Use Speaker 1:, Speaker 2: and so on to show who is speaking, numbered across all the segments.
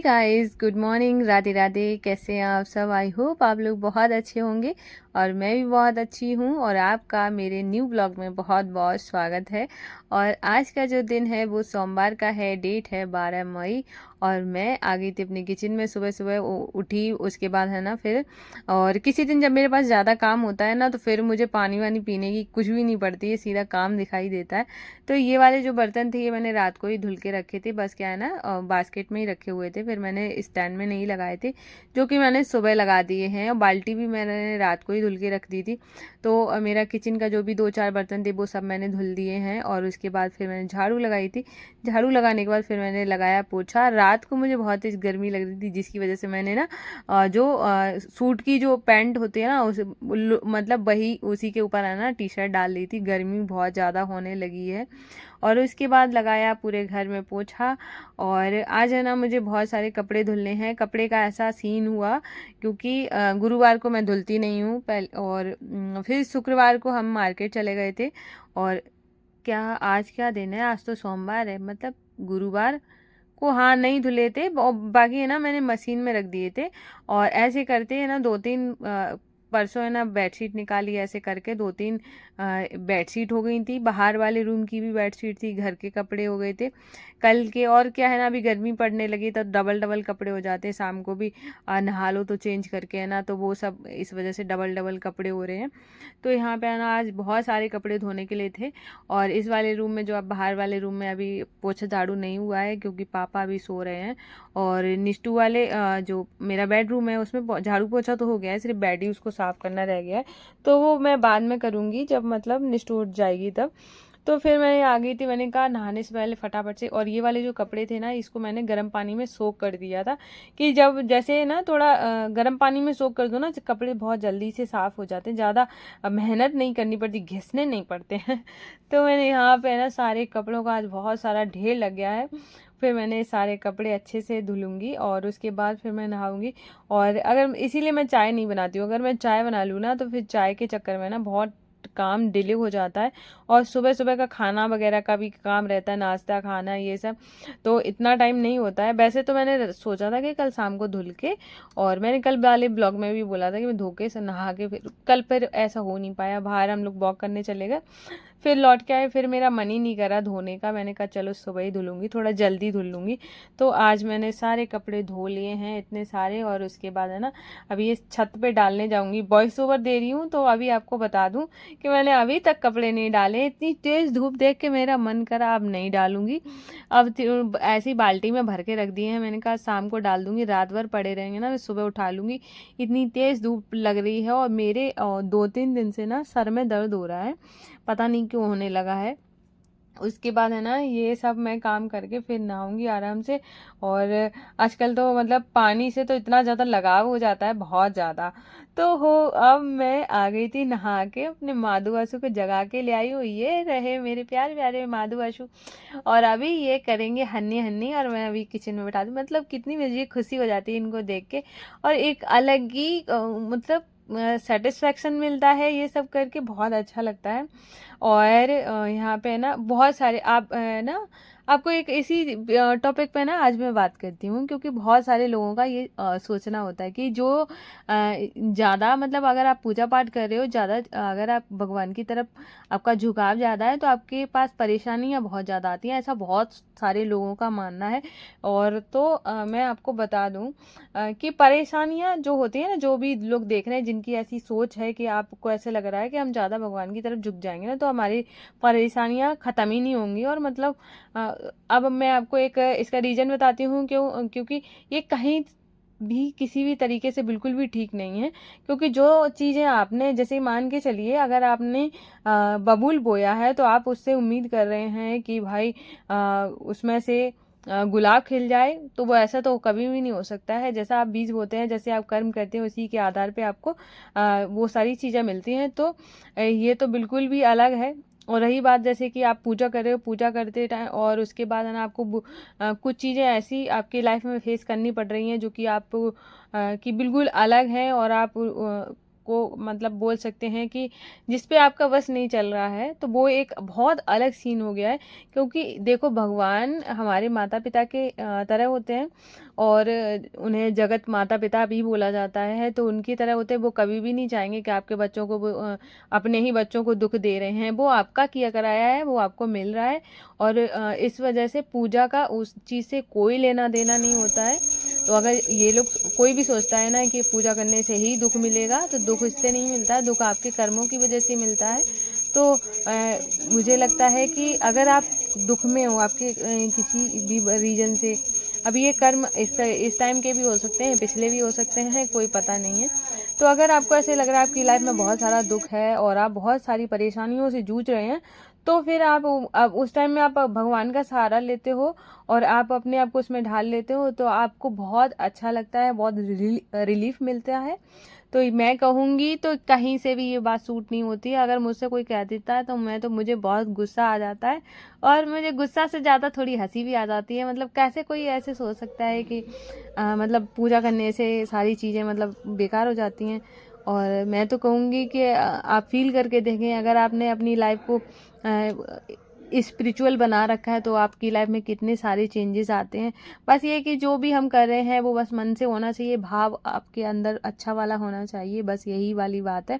Speaker 1: Guys, good morning, Radhe Radhe. कैसे हैं आप सब? आई होप आप लोग बहुत अच्छे होंगे और मैं भी बहुत अच्छी हूँ। और आपका मेरे न्यू ब्लॉग में बहुत बहुत स्वागत है। और आज का जो दिन है वो सोमवार का है, डेट है 12 मई। और मैं आ गई थी अपने किचन में, सुबह सुबह उठी। उसके बाद है ना फिर, और किसी दिन जब मेरे पास ज़्यादा काम होता है ना तो फिर मुझे पानी वानी पीने की कुछ भी नहीं पड़ती है, सीधा काम दिखाई देता है। तो ये वाले जो बर्तन थे ये मैंने रात को ही धुल के रखे थे, बस क्या है ना बास्केट में ही रखे हुए थे, फिर मैंने स्टैंड में नहीं लगाए थे, जो कि मैंने सुबह लगा दिए हैं। और बाल्टी भी मैंने रात को ही धुल के रख दी थी। तो मेरा किचन का जो भी 2-4 बर्तन थे वो सब मैंने धुल दिए हैं। और उसके बाद फिर मैंने झाड़ू लगाई थी। झाड़ू लगाने के बाद फिर मैंने लगाया पोछा। रात को मुझे बहुत तेज गर्मी लग रही थी, जिसकी वजह से मैंने ना जो सूट की जो पैंट होती है ना उस मतलब वही उसी के ऊपर है ना टी शर्ट डाल ली थी, गर्मी बहुत ज़्यादा होने लगी है। और उसके बाद लगाया पूरे घर में पोछा। और आज है ना मुझे बहुत सारे कपड़े धुलने हैं। कपड़े का ऐसा सीन हुआ क्योंकि गुरुवार को मैं धुलती नहीं हूँ पहले, और फिर शुक्रवार को हम मार्केट चले गए थे। और क्या आज क्या दिन है? आज तो सोमवार है, मतलब गुरुवार को हाँ नहीं धुले थे, और बाकी है ना मैंने मशीन में रख दिए थे। और ऐसे करते है ना 2-3 परसों है ना बेडशीट निकाली, ऐसे करके 2-3 बेडशीट हो गई थी। बाहर वाले रूम की भी बेडशीट थी, घर के कपड़े हो गए थे कल के। और क्या है ना अभी गर्मी पड़ने लगी तो डबल डबल कपड़े हो जाते हैं, शाम को भी नहा लो तो चेंज करके है ना, तो वो सब इस वजह से डबल डबल कपड़े हो रहे हैं। तो यहाँ पे है ना आज बहुत सारे कपड़े धोने के लिए थे। और इस वाले रूम में, जो अब बाहर वाले रूम में अभी पोछा झाड़ू नहीं हुआ है क्योंकि पापा अभी सो रहे हैं। और निष्ठू वाले जो मेरा बेडरूम है उसमें झाड़ू पोछा तो हो गया है, सिर्फ बेड ही उसको साफ करना रह गया है। तो वो मैं बाद में करूँगी, जब मतलब निष्ठू उठ जाएगी तब। तो फिर मैं आ गई थी, मैंने कहा नहाने से पहले फटाफट से। और ये वाले जो कपड़े थे ना इसको मैंने गर्म पानी में सोक कर दिया था, कि जब जैसे ना थोड़ा गर्म पानी में सोक कर दो ना कपड़े बहुत जल्दी से साफ़ हो जाते हैं, ज़्यादा मेहनत नहीं करनी पड़ती, घिसने नहीं पड़ते हैं। तो मैंने यहाँ पे ना सारे कपड़ों का आज बहुत सारा ढेर लग गया है। फिर मैंने सारे कपड़े अच्छे से धुलूंगी और उसके बाद फिर मैं नहाऊंगी। और अगर इसीलिए मैं चाय नहीं बनाती हूँ, अगर मैं चाय बना लूँ ना तो फिर चाय के चक्कर में ना बहुत काम डिले हो जाता है। और सुबह सुबह का खाना वगैरह का भी काम रहता है, नाश्ता खाना ये सब, तो इतना टाइम नहीं होता है। वैसे तो मैंने सोचा था कि कल शाम को धुल के, और मैंने कल वाले ब्लॉग में भी बोला था कि मैं धो के से नहा के फिर कल, फिर ऐसा हो नहीं पाया। बाहर हम लोग वॉक करने चले गए, फिर लौट के आए, फिर मेरा मन ही नहीं करा धोने का। मैंने कहा चलो सुबह ही धुलूंगी, थोड़ा जल्दी धुल लूँगी। तो आज मैंने सारे कपड़े धो लिए हैं, इतने सारे। और उसके बाद है ना अभी ये छत पे डालने जाऊंगी। वॉइस ओवर दे रही हूँ तो अभी आपको बता दूं कि मैंने अभी तक कपड़े नहीं डाले। इतनी तेज़ धूप देख के मेरा मन करा अब नहीं डालूंगी। अब ऐसी बाल्टी में भर के रख दिए हैं, मैंने कहा शाम को डाल दूंगी, रात भर पड़े रहेंगे ना मैं सुबह उठा लूँगी। इतनी तेज़ धूप लग रही है। और मेरे 2-3 दिन से ना सर में दर्द हो रहा है, पता नहीं क्यों होने लगा है। उसके बाद है ना ये सब मैं काम करके फिर नहाऊंगी आराम से। और आजकल तो मतलब पानी से तो इतना ज़्यादा लगाव हो जाता है, बहुत ज़्यादा। तो हो, अब मैं आ गई थी नहा के, अपने माधु आशु को जगा के ले आई हूँ। ये रहे मेरे प्यारे प्यारे माधु आशु। और अभी ये करेंगे हन्नी हन्नी, और मैं अभी किचन में बैठा दूँ। मतलब कितनी मुझे खुशी हो जाती है इनको देख के, और एक अलग ही मतलब सेटिस्फेक्शन मिलता है ये सब करके, बहुत अच्छा लगता है। और यहाँ पे ना बहुत सारे आप ना आपको एक इसी टॉपिक पे ना आज मैं बात करती हूँ, क्योंकि बहुत सारे लोगों का ये सोचना होता है कि जो ज़्यादा मतलब अगर आप पूजा पाठ कर रहे हो ज़्यादा, अगर आप भगवान की तरफ आपका झुकाव ज़्यादा है तो आपके पास परेशानियाँ बहुत ज़्यादा आती हैं, ऐसा बहुत सारे लोगों का मानना है। और तो मैं आपको बता दूं कि परेशानियां जो होती है ना, जो भी लोग देख रहे हैं जिनकी ऐसी सोच है कि आपको ऐसे लग रहा है कि हम ज़्यादा भगवान की तरफ झुक जाएंगे ना तो हमारी परेशानियां ख़त्म ही नहीं होंगी। और मतलब अब मैं आपको एक इसका रीज़न बताती हूँ, क्योंकि ये कहीं भी किसी भी तरीके से बिल्कुल भी ठीक नहीं है। क्योंकि जो चीज़ें आपने, जैसे मान के चलिए अगर आपने बबूल बोया है तो आप उससे उम्मीद कर रहे हैं कि भाई उसमें से गुलाब खिल जाए, तो वो ऐसा तो कभी भी नहीं हो सकता है। जैसा आप बीज बोते हैं, जैसे आप कर्म करते हैं, उसी के आधार पे आपको वो सारी चीज़ें मिलती हैं। तो ये तो बिल्कुल भी अलग है। और रही बात जैसे कि आप पूजा कर रहे हो, पूजा करते टाइम और उसके बाद है ना आपको कुछ चीज़ें ऐसी आपकी लाइफ में फेस करनी पड़ रही हैं जो कि आप की बिल्कुल अलग हैं, और आप को मतलब बोल सकते हैं कि जिस पे आपका बस नहीं चल रहा है, तो वो एक बहुत अलग सीन हो गया है। क्योंकि देखो, भगवान हमारे माता पिता के तरह होते हैं, और उन्हें जगत माता पिता भी बोला जाता है, तो उनकी तरह होते हैं। वो कभी भी नहीं चाहेंगे कि आपके बच्चों को अपने ही बच्चों को दुख दे रहे हैं। वो आपका किया कराया है, वो आपको मिल रहा है, और इस वजह से पूजा का उस चीज़ से कोई लेना देना नहीं होता है। तो अगर ये लोग, कोई भी सोचता है ना कि पूजा करने से ही दुख मिलेगा, तो दुख इससे नहीं मिलता है, दुख आपके कर्मों की वजह से मिलता है। तो मुझे लगता है कि अगर आप दुख में हो, आपके किसी भी रीजन से, अब ये कर्म इस टाइम के भी हो सकते हैं, पिछले भी हो सकते हैं, कोई पता नहीं है। तो अगर आपको ऐसे लग रहा है आपकी लाइफ में बहुत सारा दुख है और आप बहुत सारी परेशानियों से जूझ रहे हैं, तो फिर आप अब उस टाइम में आप भगवान का सहारा लेते हो और आप अपने आप को उसमें ढाल लेते हो, तो आपको बहुत अच्छा लगता है, बहुत रिलीफ मिलता है। तो मैं कहूँगी, तो कहीं से भी ये बात सूट नहीं होती है। अगर मुझसे कोई कह देता है तो मुझे बहुत गुस्सा आ जाता है, और मुझे गुस्सा से ज़्यादा थोड़ी हंसी भी आ जाती है। मतलब कैसे कोई ऐसे सोच सकता है कि मतलब पूजा करने से सारी चीज़ें मतलब बेकार हो जाती हैं। और मैं तो कहूँगी कि आप फील करके देखें, अगर आपने अपनी लाइफ को स्पिरिचुअल बना रखा है, तो आपकी लाइफ में कितने सारे चेंजेस आते हैं। बस ये कि जो भी हम कर रहे हैं वो बस मन से होना चाहिए, भाव आपके अंदर अच्छा वाला होना चाहिए, बस यही वाली बात है।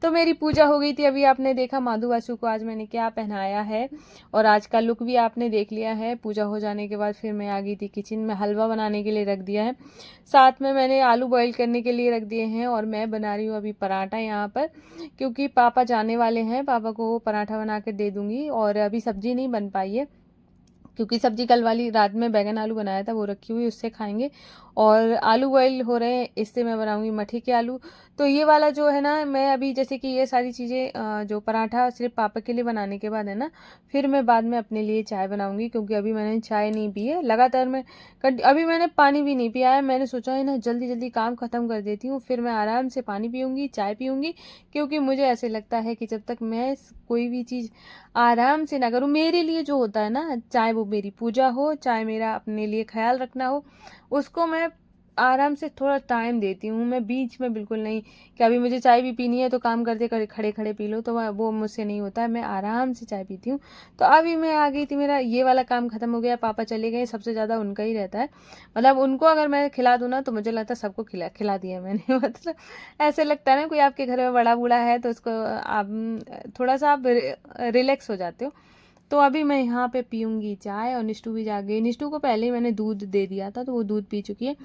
Speaker 1: तो मेरी पूजा हो गई थी, अभी आपने देखा माधु वासु को आज मैंने क्या पहनाया है, और आज का लुक भी आपने देख लिया है। पूजा हो जाने के बाद फिर मैं आ गई थी किचन में, हलवा बनाने के लिए रख दिया है, साथ में मैंने आलू बॉईल करने के लिए रख दिए हैं, और मैं बना रही हूँ अभी पराठा यहाँ पर, क्योंकि पापा जाने वाले हैं, पापा को पराठा बना कर दे दूंगी। और अभी सब्जी नहीं बन पाई है, क्योंकि सब्जी कल वाली रात में बैगन आलू बनाया था, वो रखी हुई, उससे खाएंगे। और आलू बॉईल हो रहे हैं, इससे मैं बनाऊंगी मठी के आलू। तो ये वाला जो है ना, मैं अभी जैसे कि ये सारी चीज़ें जो पराठा सिर्फ पापा के लिए बनाने के बाद है ना, फिर मैं बाद में अपने लिए चाय बनाऊंगी, क्योंकि अभी मैंने चाय नहीं पी है लगातार। अभी मैंने पानी भी नहीं पिया है। मैंने सोचा है ना, जल्दी जल्दी काम ख़त्म कर देती हूँ, फिर मैं आराम से पानी पीऊँगी, चाय पीऊँगी। क्योंकि मुझे ऐसे लगता है कि जब तक मैं कोई भी चीज़ आराम से ना करूँ, मेरे लिए जो होता है ना, चाहे वो मेरी पूजा हो, चाहे मेरा अपने लिए ख्याल रखना हो, उसको मैं आराम से थोड़ा टाइम देती हूँ। मैं बीच में बिल्कुल नहीं कि अभी मुझे चाय भी पीनी है तो काम करते करते खड़े खड़े पी लो, तो वो मुझसे नहीं होता है। मैं आराम से चाय पीती हूँ। तो अभी मैं आ गई थी, मेरा ये वाला काम खत्म हो गया, पापा चले गए, सबसे ज़्यादा उनका ही रहता है। मतलब उनको अगर मैं खिला दूँ ना, तो मुझे लगता है सबको खिला दिया मैंने मतलब ऐसे लगता है ना, कोई आपके घर में बड़ा बूढ़ा है, तो उसको आप थोड़ा सा आप रिलैक्स हो जाते हो। तो अभी मैं यहाँ पे पीऊँगी चाय, और निष्ठू भी जाग गई। निष्ठू को पहले ही मैंने दूध दे दिया था, तो वो दूध पी चुकी है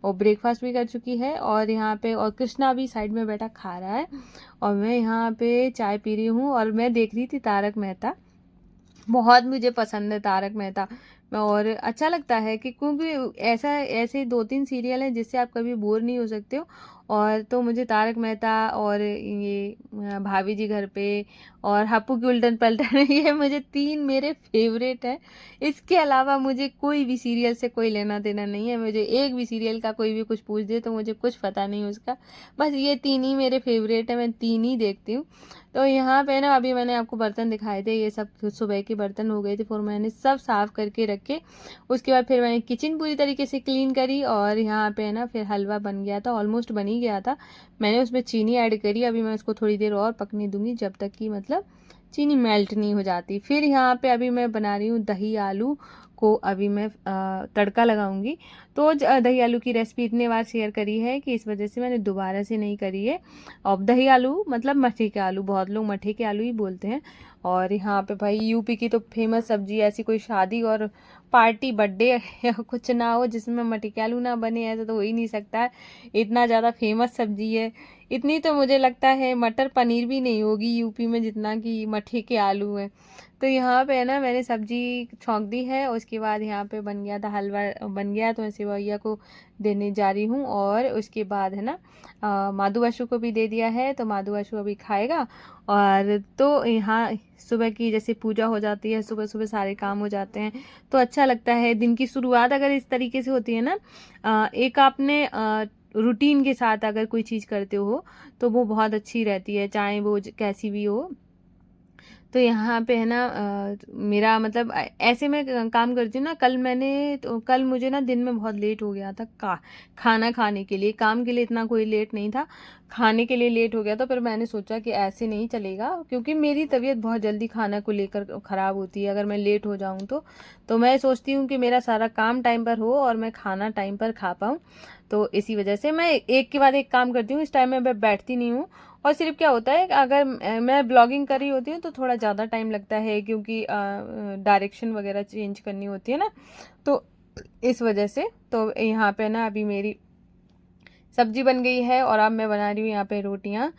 Speaker 1: और ब्रेकफास्ट भी कर चुकी है। और यहाँ पे और कृष्णा भी साइड में बैठा खा रहा है, और मैं यहाँ पे चाय पी रही हूँ। और मैं देख रही थी तारक मेहता, बहुत मुझे पसंद है तारक मेहता। और अच्छा लगता है कि क्योंकि ऐसे 2-3 सीरियल हैं जिससे आप कभी बोर नहीं हो सकते हो। और तो मुझे तारक मेहता और ये भाभी जी घर पे और हप्पू की उल्टन पलटन ये मुझे 3 मेरे फेवरेट हैं। इसके अलावा मुझे कोई भी सीरियल से कोई लेना देना नहीं है। मुझे एक भी सीरियल का कोई भी कुछ पूछ दे तो मुझे कुछ पता नहीं उसका, बस ये 3 ही मेरे फेवरेट है, मैं 3 ही देखती हूँ। तो यहाँ पे ना, अभी मैंने आपको बर्तन दिखाए थे, ये सब सुबह के बर्तन हो गए थे, फिर मैंने सब साफ करके रखे। उसके बाद फिर मैंने किचन पूरी तरीके से क्लीन करी, और यहाँ पे ना फिर हलवा बन गया था, ऑलमोस्ट बन ही गया था। मैंने उसमें चीनी ऐड करी, अभी मैं उसको थोड़ी देर और पकने दूंगी, जब तक कि मतलब चीनी मेल्ट नहीं हो जाती। फिर यहाँ पे अभी मैं बना रही हूँ दही आलू को, अभी मैं तड़का लगाऊंगी। तो दही आलू की रेसिपी इतने बार शेयर करी है कि इस वजह से मैंने दोबारा से नहीं करी है। और दही आलू मतलब मठे के आलू, बहुत लोग मठे के आलू ही बोलते हैं। और यहाँ पे भाई यूपी की तो फेमस सब्जी, ऐसी कोई शादी और पार्टी बर्थडे या कुछ ना हो जिसमें मठे के आलू ना बने, ऐसा तो हो ही नहीं सकता है। इतना ज़्यादा फेमस सब्जी है। इतनी तो मुझे लगता है मटर पनीर भी नहीं होगी यूपी में जितना कि मठे के आलू है। तो यहाँ पे है ना, मैंने सब्जी छौंक दी है, उसके बाद यहाँ पे बन गया था हलवा, बन गया, तो मैं सेवैया को देने जा रही हूँ। और उसके बाद है ना माधु वाशु को भी दे दिया है, तो माधु वाशु अभी खाएगा। और तो यहाँ सुबह की जैसे पूजा हो जाती है, सुबह सुबह सारे काम हो जाते हैं, तो अच्छा लगता है। दिन की शुरुआत अगर इस तरीके से होती है ना, एक आपने रूटीन के साथ अगर कोई चीज़ करते हो, तो वो बहुत अच्छी रहती है, चाहे वो कैसी भी हो। तो यहाँ पे है ना मेरा मतलब ऐसे मैं काम करती हूँ ना। कल मुझे ना दिन में बहुत लेट हो गया था खाना खाने के लिए। काम के लिए इतना कोई लेट नहीं था, खाने के लिए लेट हो गया। तो फिर मैंने सोचा कि ऐसे नहीं चलेगा, क्योंकि मेरी तबीयत बहुत जल्दी खाना को लेकर ख़राब होती है अगर मैं लेट हो जाऊँ तो मैं सोचती हूँ कि मेरा सारा काम टाइम पर हो और मैं खाना टाइम पर खा पाऊँ। तो इसी वजह से मैं एक के बाद एक काम करती हूँ। इस टाइम में मैं बैठती नहीं हूँ। और सिर्फ क्या होता है, अगर मैं ब्लॉगिंग कर रही होती हूँ तो थोड़ा ज़्यादा टाइम लगता है, क्योंकि डायरेक्शन वगैरह चेंज करनी होती है ना, तो इस वजह से। तो यहाँ पे ना अभी मेरी सब्जी बन गई है और अब मैं बना रही हूँ यहाँ पे रोटियाँ।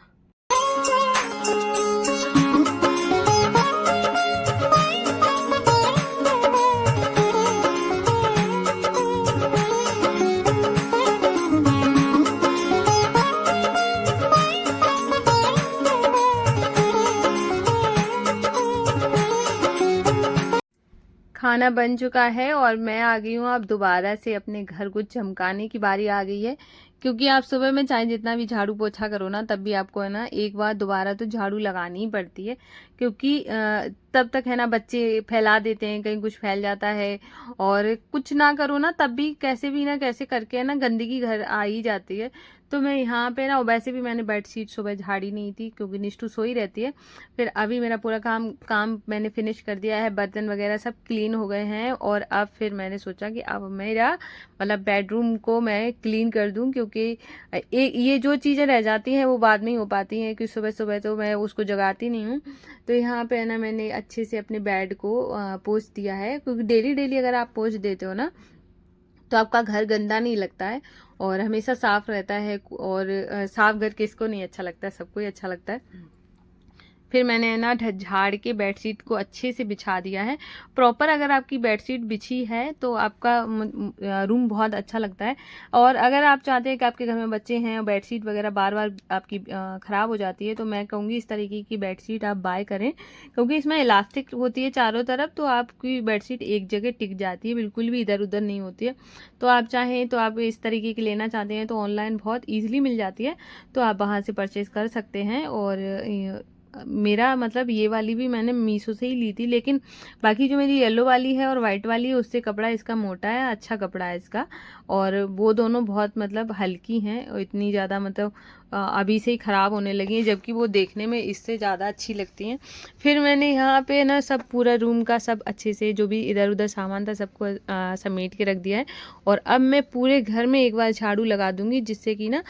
Speaker 1: खाना बन चुका है और मैं आ गई हूँ अब दोबारा से अपने घर को चमकाने की बारी आ गई है। क्योंकि आप सुबह में चाहे जितना भी झाड़ू पोछा करो ना, तब भी आपको है ना एक बार दोबारा तो झाड़ू लगानी ही पड़ती है। क्योंकि तब तक है ना बच्चे फैला देते हैं, कहीं कुछ फैल जाता है। और कुछ ना करो ना तब भी कैसे भी ना कैसे करके है ना गंदगी घर आ ही जाती है। तो मैं यहाँ पे ना, वैसे भी मैंने बेडशीट सुबह झाड़ी नहीं थी क्योंकि निष्ठू सोई रहती है। फिर अभी मेरा पूरा काम मैंने फिनिश कर दिया है, बर्तन वगैरह सब क्लीन हो गए हैं। और अब फिर मैंने सोचा कि अब मेरा मतलब बेडरूम को मैं क्लीन कर दूं, क्योंकि ये जो चीज़ें रह जाती हैं वो बाद में ही हो पाती हैं, क्योंकि सुबह सुबह तो मैं उसको जगाती नहीं हूँ। तो यहाँ पे है ना मैंने अच्छे से अपने बेड को पोंछ दिया है, क्योंकि डेली डेली अगर आप पोंछ देते हो ना तो आपका घर गंदा नहीं लगता है और हमेशा साफ रहता है। और साफ घर किसको नहीं अच्छा लगता है, सबको ही अच्छा लगता है। फिर मैंने ना झाड़ के बेडशीट को अच्छे से बिछा दिया है प्रॉपर। अगर आपकी बेडशीट बिछी है तो आपका रूम बहुत अच्छा लगता है। और अगर आप चाहते हैं कि आपके घर में बच्चे हैं और बेडशीट वगैरह बार बार आपकी ख़राब हो जाती है, तो मैं कहूँगी इस तरीके की बेडशीट आप बाय करें, क्योंकि इसमें इलास्टिक होती है चारों तरफ, तो आपकी बेडशीट एक जगह टिक जाती है, बिल्कुल भी इधर उधर नहीं होती है। तो आप चाहें तो आप इस तरीके की लेना चाहते हैं तो ऑनलाइन बहुत ईजिली मिल जाती है, तो आप वहाँ से परचेज़ कर सकते हैं। और मेरा मतलब ये वाली भी मैंने मीशो से ही ली थी, लेकिन बाकी जो मेरी येलो वाली है और वाइट वाली है उससे कपड़ा इसका मोटा है, अच्छा कपड़ा है इसका। और वो दोनों बहुत मतलब हल्की हैं और इतनी ज़्यादा मतलब अभी से ही ख़राब होने लगी हैं, जबकि वो देखने में इससे ज़्यादा अच्छी लगती हैं। फिर मैंने यहाँ पे ना सब पूरा रूम का सब अच्छे से जो भी इधर उधर सामान था सबको समेट के रख दिया है। और अब मैं पूरे घर में एक बार झाड़ू लगा दूँगी, जिससे कि ना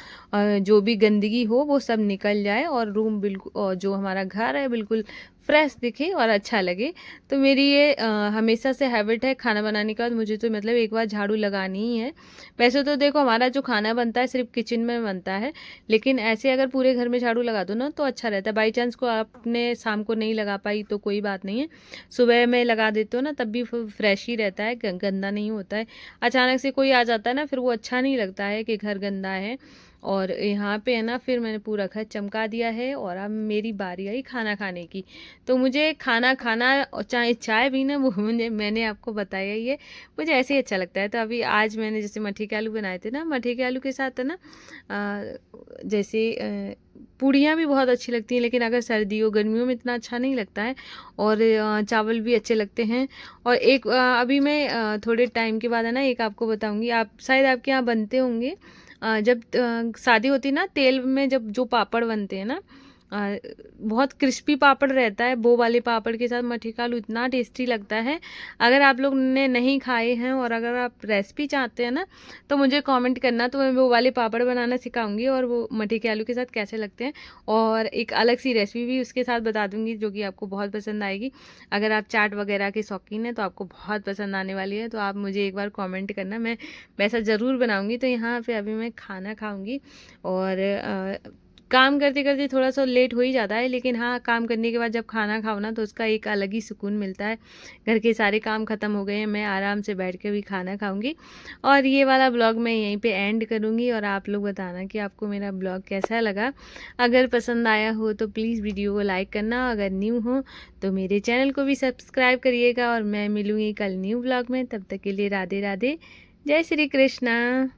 Speaker 1: जो भी गंदगी हो वो सब निकल जाए और रूम बिल्कुल जो हमारा घर है बिल्कुल फ्रेश दिखे और अच्छा लगे। तो मेरी ये हमेशा से हैबिट है, खाना बनाने के बाद मुझे तो मतलब एक बार झाड़ू लगानी ही है। वैसे तो देखो हमारा जो खाना बनता है सिर्फ किचन में बनता है, लेकिन ऐसे अगर पूरे घर में झाड़ू लगा दो ना तो अच्छा रहता है। बाई चांस को आपने शाम को नहीं लगा पाई तो कोई बात नहीं है, सुबह में लगा देते हो ना तब भी फ्रेश ही रहता है, गंदा नहीं होता है। अचानक से कोई आ जाता है ना, फिर वो अच्छा नहीं लगता है कि घर गंदा है। और यहाँ पे है ना फिर मैंने पूरा घर चमका दिया है और अब मेरी बारी आई खाना खाने की। तो मुझे खाना खाना और चाहे चाय भी ना वो मैंने आपको बताया ही है, मुझे ऐसे ही अच्छा लगता है। तो अभी आज मैंने जैसे मठी के आलू बनाए थे ना, मठी के आलू के साथ है ना जैसे पूड़ियाँ भी बहुत अच्छी लगती हैं, लेकिन अगर सर्दियों गर्मियों में इतना अच्छा नहीं लगता है। और चावल भी अच्छे लगते हैं। और एक अभी मैं थोड़े टाइम के बाद है ना एक आपको बताऊंगी, आप शायद आपके यहाँ बनते होंगे। जब शादी होती है ना, तेल में जब जो पापड़ बनते हैं ना, बहुत क्रिस्पी पापड़ रहता है, वो वाले पापड़ के साथ मठी का आलू इतना टेस्टी लगता है। अगर आप लोग ने नहीं खाए हैं और अगर आप रेसिपी चाहते हैं ना तो मुझे कमेंट करना, तो मैं वो वाले पापड़ बनाना सिखाऊंगी और वो मठी के आलू के साथ कैसे लगते हैं। और एक अलग सी रेसिपी भी उसके साथ बता दूंगी जो कि आपको बहुत पसंद आएगी। अगर आप चाट वगैरह के शौकीन हैं तो आपको बहुत पसंद आने वाली है, तो आप मुझे एक बार कॉमेंट करना, मैं वैसा ज़रूर बनाऊंगी। तो यहाँ पे अभी मैं खाना खाऊंगी और काम करते करते थोड़ा सा लेट हो ही जाता है, लेकिन हाँ काम करने के बाद जब खाना खाओ ना तो उसका एक अलग ही सुकून मिलता है। घर के सारे काम ख़त्म हो गए हैं, मैं आराम से बैठ के भी खाना खाऊंगी। और ये वाला ब्लॉग मैं यहीं पे एंड करूँगी और आप लोग बताना कि आपको मेरा ब्लॉग कैसा लगा। अगर पसंद आया हो तो प्लीज़ वीडियो को लाइक करना, अगर न्यू हो तो मेरे चैनल को भी सब्सक्राइब करिएगा। और मैं मिलूँगी कल न्यू ब्लॉग में, तब तक के लिए राधे राधे, जय श्री कृष्णा।